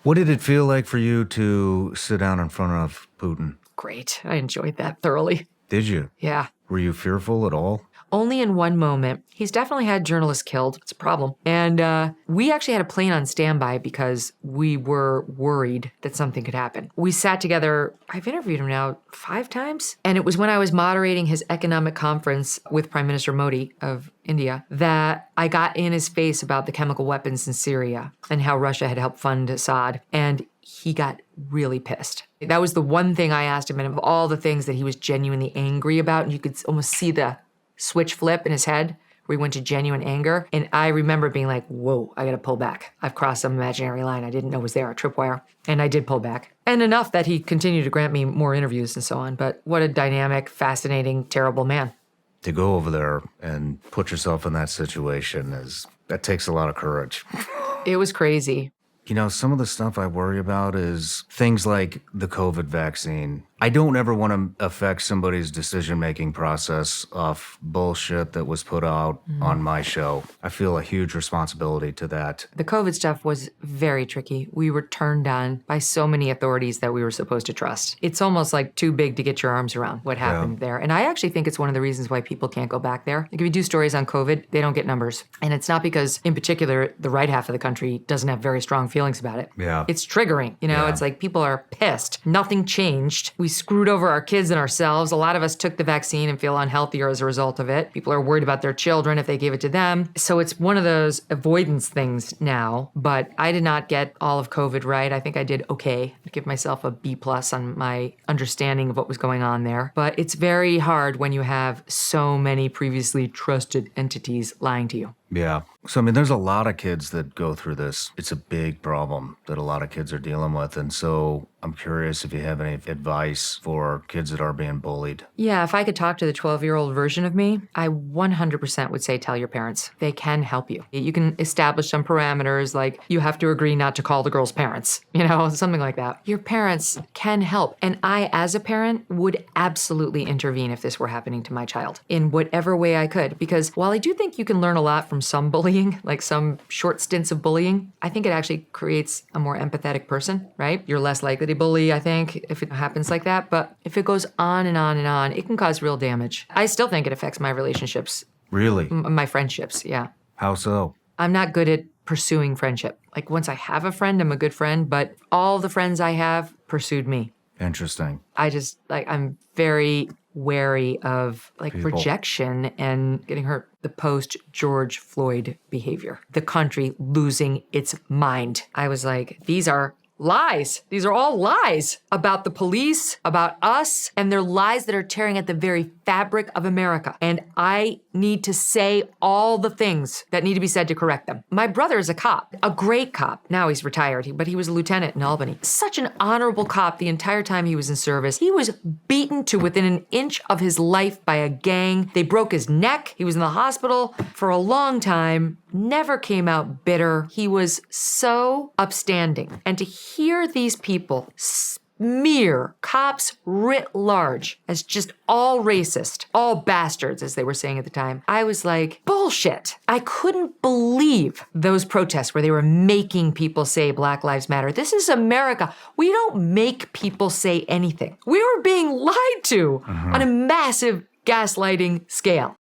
What did it feel like for you to sit down in front of Putin? Great. I enjoyed that thoroughly. Did you? Yeah. Were you fearful at all? Only in one moment. He's definitely had journalists killed. It's a problem. And we actually had a plane on standby because we were worried that something could happen. We sat together, I've interviewed him now 5 times, and it was when I was moderating his economic conference with Prime Minister Modi of India that I got in his face about the chemical weapons in Syria and how Russia had helped fund Assad. And he got really pissed. That was the one thing I asked him, and of all the things that he was genuinely angry about, and you could almost see the switch flip in his head where he went to genuine anger. And I remember being like, whoa, I gotta pull back. I've crossed some imaginary line I didn't know was there, a tripwire. And I did pull back. And enough that he continued to grant me more interviews and so on. But what a dynamic, fascinating, terrible man. To go over there and put yourself in that situation that takes a lot of courage. It was crazy. You know, some of the stuff I worry about is things like the COVID vaccine. I don't ever want to affect somebody's decision-making process off bullshit that was put out on my show. I feel a huge responsibility to that. The COVID stuff was very tricky. We were turned on by so many authorities that we were supposed to trust. It's almost like too big to get your arms around what happened there. And I actually think it's one of the reasons why people can't go back there. Like if you do stories on COVID, they don't get numbers. And it's not because, in particular, the right half of the country doesn't have very strong feelings about it. Yeah. It's triggering. You know, Yeah. It's like people are pissed. Nothing changed. We screwed over our kids and ourselves. A lot of us took the vaccine and feel unhealthier as a result of it. People are worried about their children if they gave it to them. So it's one of those avoidance things now. But I did not get all of COVID right. I think I did okay. I'd give myself a B+ on my understanding of what was going on there. But it's very hard when you have so many previously trusted entities lying to you. Yeah. So, I mean, there's a lot of kids that go through this. It's a big problem that a lot of kids are dealing with. And so I'm curious if you have any advice for kids that are being bullied. Yeah, if I could talk to the 12-year-old version of me, I 100% would say tell your parents. They can help you. You can establish some parameters, like you have to agree not to call the girl's parents, something like that. Your parents can help. And I, as a parent, would absolutely intervene if this were happening to my child in whatever way I could. Because while I do think you can learn a lot from some bullying, like some short stints of bullying, I think it actually creates a more empathetic person, right? You're less likely to bully, I think, if it happens like that. But if it goes on and on and on, it can cause real damage. I still think it affects my relationships. Really? My friendships, yeah. How so? I'm not good at pursuing friendship. Like once I have a friend, I'm a good friend, but all the friends I have pursued me. Interesting. I'm very wary of People. rejection and getting hurt. The post-George Floyd behavior. The country losing its mind. I was like, these are lies. These are all lies about the police, about us, and they're lies that are tearing at the very fabric of America. And I need to say all the things that need to be said to correct them. My brother is a cop, a great cop. Now he's retired, but he was a lieutenant in Albany. Such an honorable cop the entire time he was in service. He was beaten to within an inch of his life by a gang. They broke his neck. He was in the hospital for a long time. Never came out bitter. He was so upstanding. And to hear these people smear cops writ large as just all racist, all bastards, as they were saying at the time, I was like, bullshit. I couldn't believe those protests where they were making people say Black Lives Matter. This is America. We don't make people say anything. We were being lied to on a massive gaslighting scale.